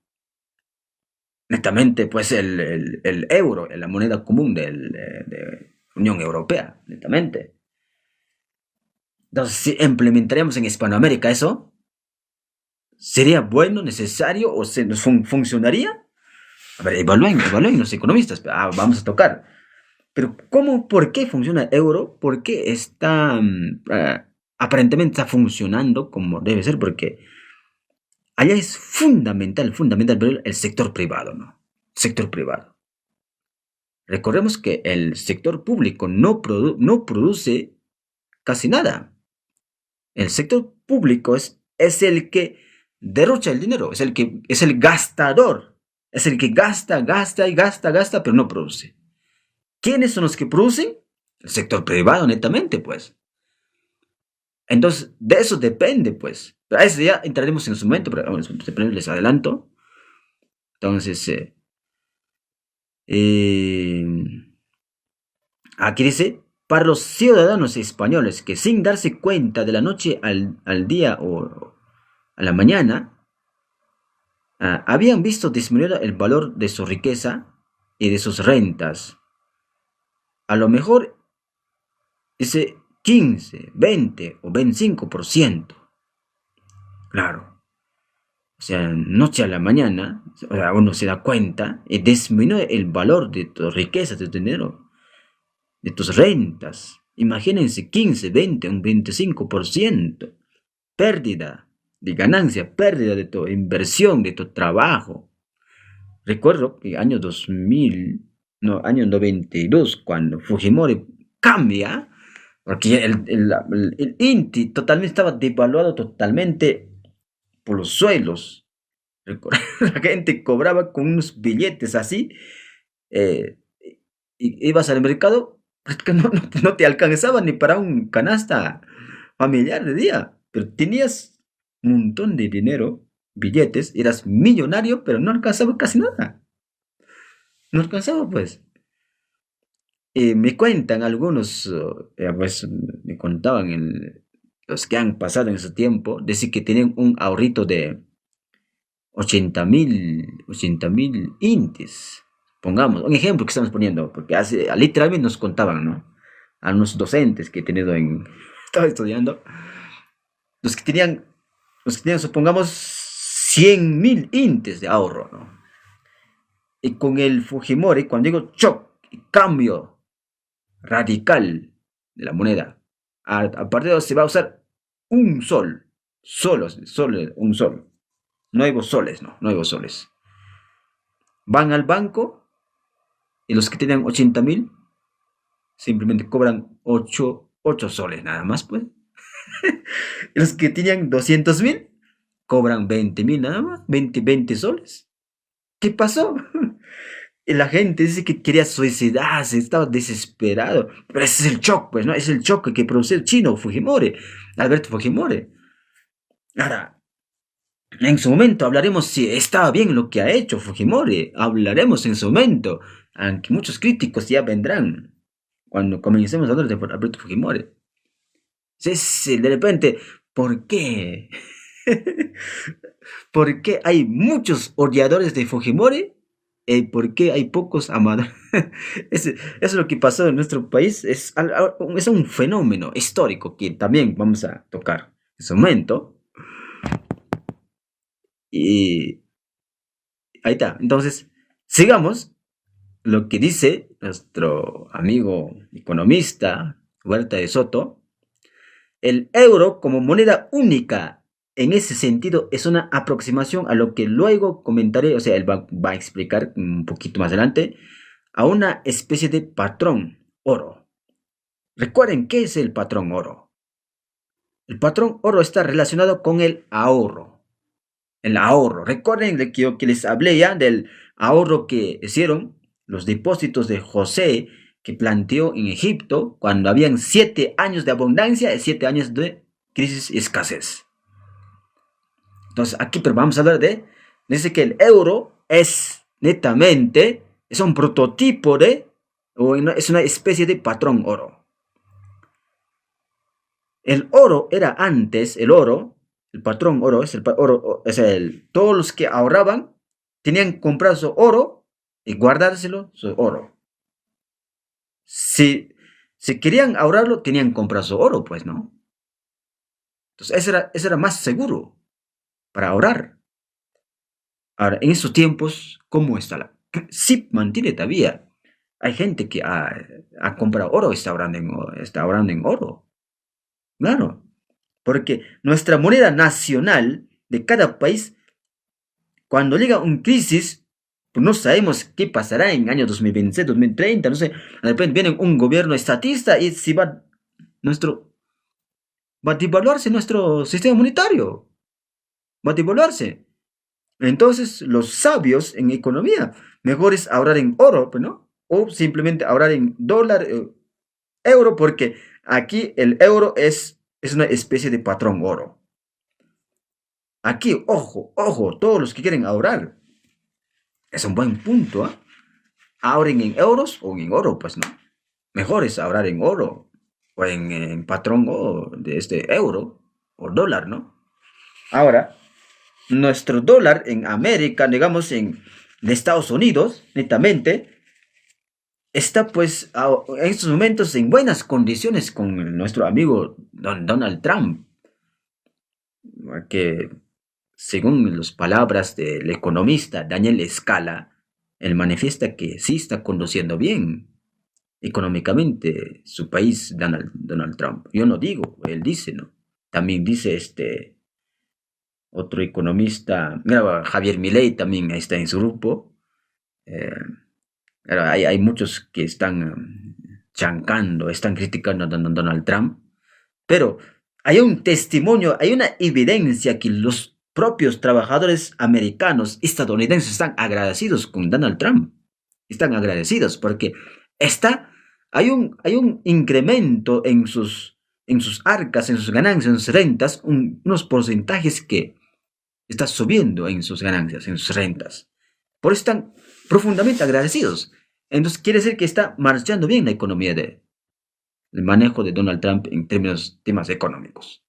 Netamente, pues el euro, la moneda común de Unión Europea, netamente. Entonces, si implementaríamos en Hispanoamérica eso, ¿sería bueno, necesario o funcionaría? A ver, evalúen los economistas. Vamos a tocar. Pero ¿cómo, por qué funciona el euro? ¿Por qué está, aparentemente está funcionando como debe ser? Porque allá es fundamental el sector privado, ¿no? Sector privado. Recordemos que el sector público no produce casi nada. El sector público es el que derrocha el dinero, es el gastador, es el que gasta, pero no produce. ¿Quiénes son los que producen? El sector privado, netamente, pues. Entonces, de eso depende, pues. Pero a eso ya entraremos en su momento, pero les adelanto. Entonces, eh, aquí dice, para los ciudadanos españoles que sin darse cuenta de la noche al día o a la mañana, habían visto disminuir el valor de su riqueza y de sus rentas. A lo mejor ese 15, 20 o 25%. Claro. O sea, noche a la mañana, o sea, uno se da cuenta y disminuye el valor de tu riqueza, de tu dinero, de tus rentas. Imagínense 15, 20, un 25%. Pérdida de ganancia, pérdida de tu inversión, de tu trabajo. Recuerdo que año 2000, no, año 92, cuando Fujimori cambia, porque el INTI totalmente estaba devaluado totalmente por los suelos. La gente cobraba con unos billetes así, eh, y ibas al mercado, no te alcanzaba ni para un canasta familiar de día, pero tenías un montón de dinero, billetes, eras millonario, pero no alcanzaba casi nada. No alcanzaba, pues. Me cuentan algunos, pues me contaban los que han pasado en ese tiempo, decir que tenían un ahorrito de 80,000 intis. Pongamos, un ejemplo que estamos poniendo, porque literalmente nos contaban, ¿no? A unos docentes que he tenido estaba estudiando, los que tenían, supongamos, 100,000 intis de ahorro, ¿no? Y con el Fujimori, cuando digo shock, cambio radical de la moneda, a partir de ahora se va a usar un sol, solo un sol. Nuevos soles, no, nuevos soles. Van al banco y los que tenían 80,000 simplemente cobran 8 soles nada más, pues. Y los que tenían 200,000 cobran 20,000 nada más, 20 soles. ¿Qué pasó? Y la gente dice que quería suicidarse, estaba desesperado. Pero ese es el shock, pues, ¿no? Es el shock que produce el chino Fujimori, Alberto Fujimori. Ahora, en su momento hablaremos si estaba bien lo que ha hecho Fujimori. Hablaremos en su momento. Aunque muchos críticos ya vendrán cuando comencemos a hablar de Alberto Fujimori. De repente, ¿por qué? ¿Por qué hay muchos odiadores de Fujimori? ¿Y por qué hay pocos amadores? Eso es lo que pasó en nuestro país. Es un fenómeno histórico que también vamos a tocar en ese momento. Y ahí está. Entonces, sigamos lo que dice nuestro amigo economista Huerta de Soto. El euro como moneda única en ese sentido es una aproximación a lo que luego comentaré, o sea, él va a explicar un poquito más adelante, a una especie de patrón oro. Recuerden, ¿qué es el patrón oro? El patrón oro está relacionado con el ahorro. El ahorro. Recuerden que les hablé ya del ahorro que hicieron los depósitos de José que planteó en Egipto cuando habían 7 años de abundancia y 7 años de crisis y escasez. Entonces aquí pero vamos a hablar dice que el euro es netamente, es un prototipo o es una especie de patrón oro. El oro era antes, el patrón oro, todos los que ahorraban tenían que comprar su oro y guardárselo, su oro. Si querían ahorrarlo, tenían que comprar su oro, pues, ¿no? Entonces, eso era más seguro para ahorrar. Ahora, en estos tiempos, ¿cómo está sí mantiene todavía. Hay gente que ha comprado oro, está ahorrando en oro. Claro, porque nuestra moneda nacional de cada país, cuando llega una crisis, pues no sabemos qué pasará en el año 2026, 2030, no sé, de repente viene un gobierno estatista y si nuestro, va a devaluarse nuestro sistema monetario, va a devaluarse. Entonces, los sabios en economía, mejor es ahorrar en oro, pues, ¿no? O simplemente ahorrar en dólar, euro, porque aquí el euro es una especie de patrón oro. Aquí, ojo, ojo, todos los que quieren ahorrar, es un buen punto, ¿eh? Ahorren en euros o en oro, pues, ¿no? Mejor es ahorrar en oro o en patrón de este euro o dólar, ¿no? Ahora, nuestro dólar en América, digamos de Estados Unidos, netamente, está pues en estos momentos en buenas condiciones con nuestro amigo Donald Trump, que según las palabras del economista Daniel Scala, él manifiesta que sí está conduciendo bien económicamente su país, Donald Trump. Yo no digo, él dice, ¿no? También dice otro economista, mira, Javier Milei también está en su grupo. Eh, hay muchos que están chancando, están criticando a Donald Trump, pero hay un testimonio, hay una evidencia que los propios trabajadores americanos, estadounidenses, están agradecidos con Donald Trump. Están agradecidos porque hay un incremento en sus arcas, en sus ganancias, en sus rentas, unos porcentajes que está subiendo en sus ganancias, en sus rentas. Por eso están profundamente agradecidos. Entonces quiere decir que está marchando bien la economía el manejo de Donald Trump en temas económicos.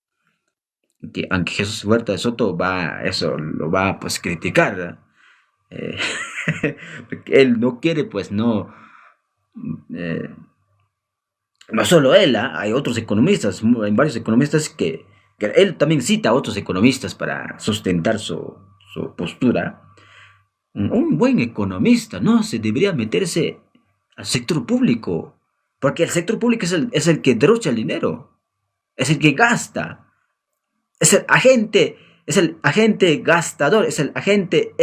Aunque Jesús Huerta de Soto eso lo va a pues criticar, eh, porque él no quiere pues eh, no solo él, hay otros economistas, hay varios economistas que él también cita a otros economistas para sustentar su postura. Un buen economista no se debería meterse al sector público, porque el sector público es el que derrocha el dinero, es el que gasta, es el agente gastador, es el agente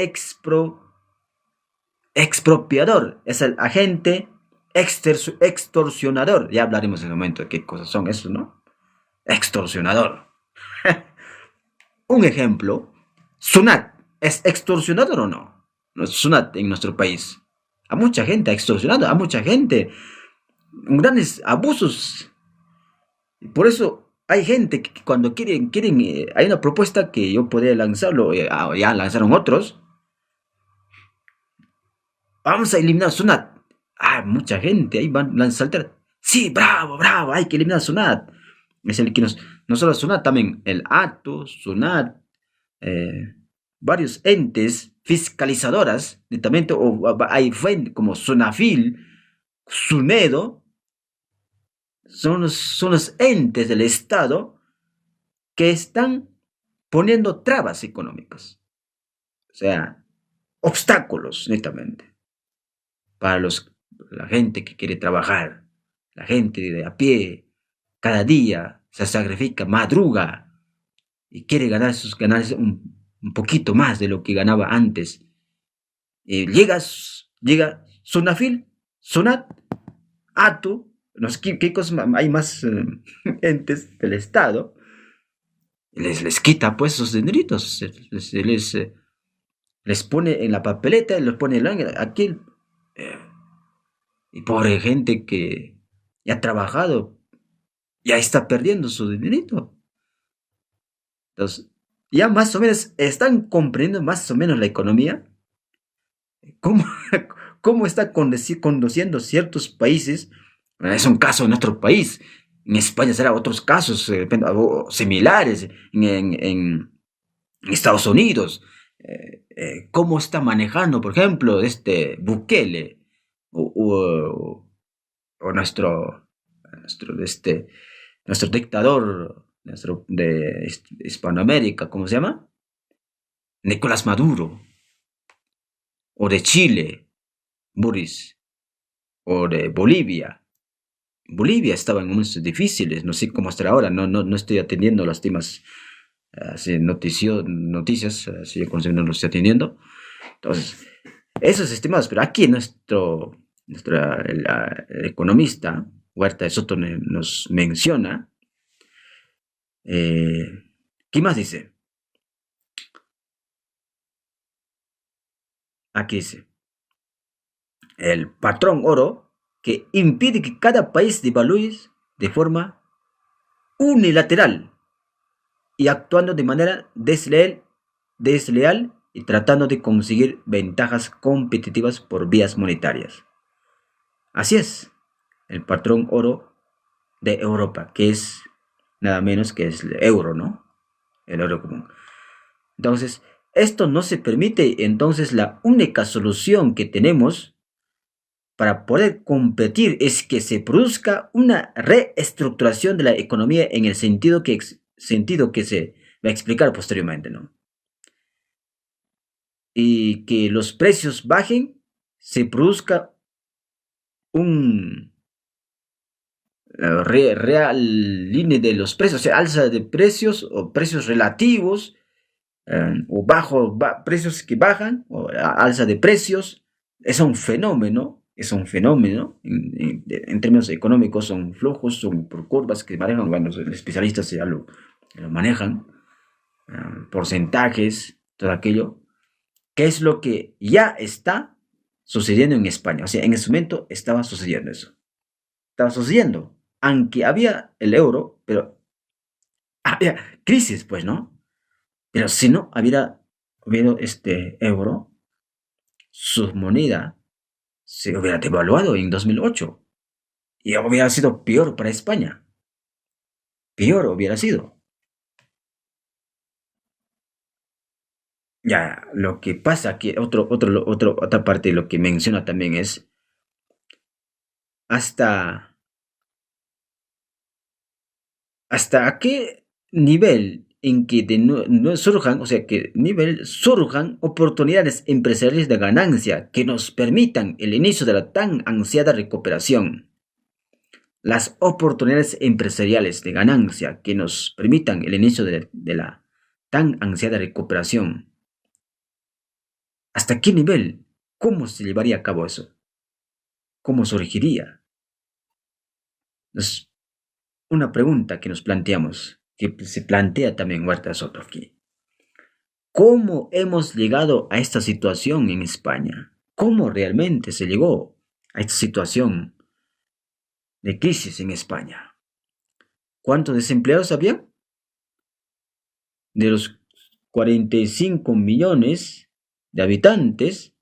expropiador, es el agente extorsionador. Ya hablaremos en un momento de qué cosas son esos, ¿no? Extorsionador. Un ejemplo, Sunat, ¿es extorsionador o no? Sunat en nuestro país. A mucha gente ha extorsionado, a mucha gente. Grandes abusos. Por eso hay gente que cuando quieren hay una propuesta que yo podría lanzarlo, ya lanzaron otros. Vamos a eliminar Sunat. Mucha gente ahí van a saltar. Sí, bravo, bravo, hay que eliminar Sunat. Es el que no solo SUNAT, también el ATO, SUNAT, eh, varios entes fiscalizadoras, netamente, o hay como SUNAFIL, SUNEDO, son los entes del Estado que están poniendo trabas económicas, o sea, obstáculos, netamente, para la gente que quiere trabajar, la gente de a pie, cada día se sacrifica, madruga y quiere ganarse un poquito más de lo que ganaba antes. Llega Sunafil, Sunat, ATU, no sé qué cosas hay más entes del Estado, les quita pues sus dineritos, les pone en la papeleta, les pone aquí, eh, y pobre gente que ya ha trabajado, ya está perdiendo su dinerito. Entonces, ya más o menos están comprendiendo más o menos la economía, cómo, cómo está conduciendo ciertos países. Es un caso en nuestro país. En España será otros casos similares en Estados Unidos. Cómo está manejando, por ejemplo, este Bukele o nuestro dictador de Hispanoamérica, ¿cómo se llama? Nicolás Maduro, o de Chile, Boris, o de Bolivia. Bolivia estaba en momentos difíciles, no sé cómo estará ahora, no estoy atendiendo las temas, así, noticias, así no lo estoy atendiendo. Entonces, esos estimados, pero aquí el economista Huerta de Soto nos menciona, ¿qué más dice? Aquí dice, el patrón oro que impide que cada país devalúe de forma unilateral y actuando de manera desleal y tratando de conseguir ventajas competitivas por vías monetarias. Así es, el patrón oro de Europa, que es nada menos que es el euro, ¿no? El euro común. Entonces, esto no se permite, entonces la única solución que tenemos para poder competir es que se produzca una reestructuración de la economía en el sentido que se va a explicar posteriormente, ¿no? Y que los precios bajen, se produzca un real línea de los precios, o sea, alza de precios o precios relativos, o precios que bajan, o alza de precios, es un fenómeno en términos económicos, son flujos, son por curvas que manejan, bueno, los especialistas ya lo manejan, porcentajes, todo aquello, que es lo que ya está sucediendo en España, o sea, en ese momento estaba sucediendo eso, estaba sucediendo, aunque había el euro, pero había crisis, pues, ¿no? Pero si no hubiera habido este euro, su moneda se hubiera devaluado en 2008 y hubiera sido peor para España. Peor hubiera sido. Ya, lo que pasa aquí, otra parte de lo que menciona también es hasta, hasta a qué nivel en que no surjan, o sea, que nivel surjan oportunidades empresariales de ganancia que nos permitan el inicio de la tan ansiada recuperación. Las oportunidades empresariales de ganancia que nos permitan el inicio de la tan ansiada recuperación. ¿Hasta qué nivel? ¿Cómo se llevaría a cabo eso? ¿Cómo surgiría? Es una pregunta que nos planteamos, que se plantea también Huerta Soto aquí. ¿Cómo hemos llegado a esta situación en España? ¿Cómo realmente se llegó a esta situación de crisis en España? ¿Cuántos desempleados había? De los 45 millones de habitantes,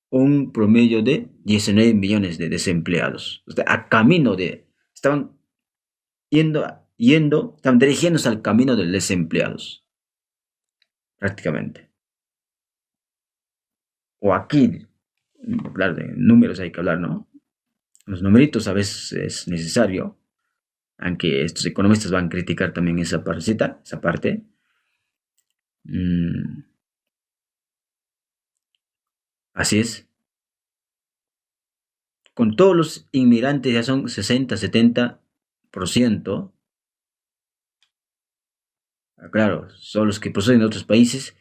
un promedio de 19 millones de desempleados. O sea, estaban están dirigiéndose al camino de desempleados, prácticamente. O aquí, hablar de números hay que hablar, ¿no? Los numeritos a veces es necesario, aunque estos economistas van a criticar también esa partecita, esa parte. Mm, así es. Con todos los inmigrantes ya son 60-70%. Claro, son los que proceden de otros países.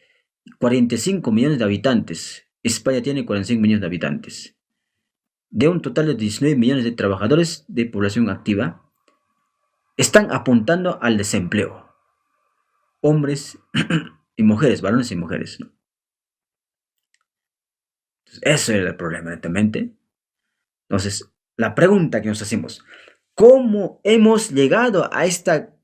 45 millones de habitantes. España tiene 45 millones de habitantes. De un total de 19 millones de trabajadores de población activa, están apuntando al desempleo. Hombres y mujeres, varones y mujeres, ¿no? Entonces, eso es el problema, netamente. Entonces, la pregunta que nos hacemos, ¿cómo hemos llegado a esta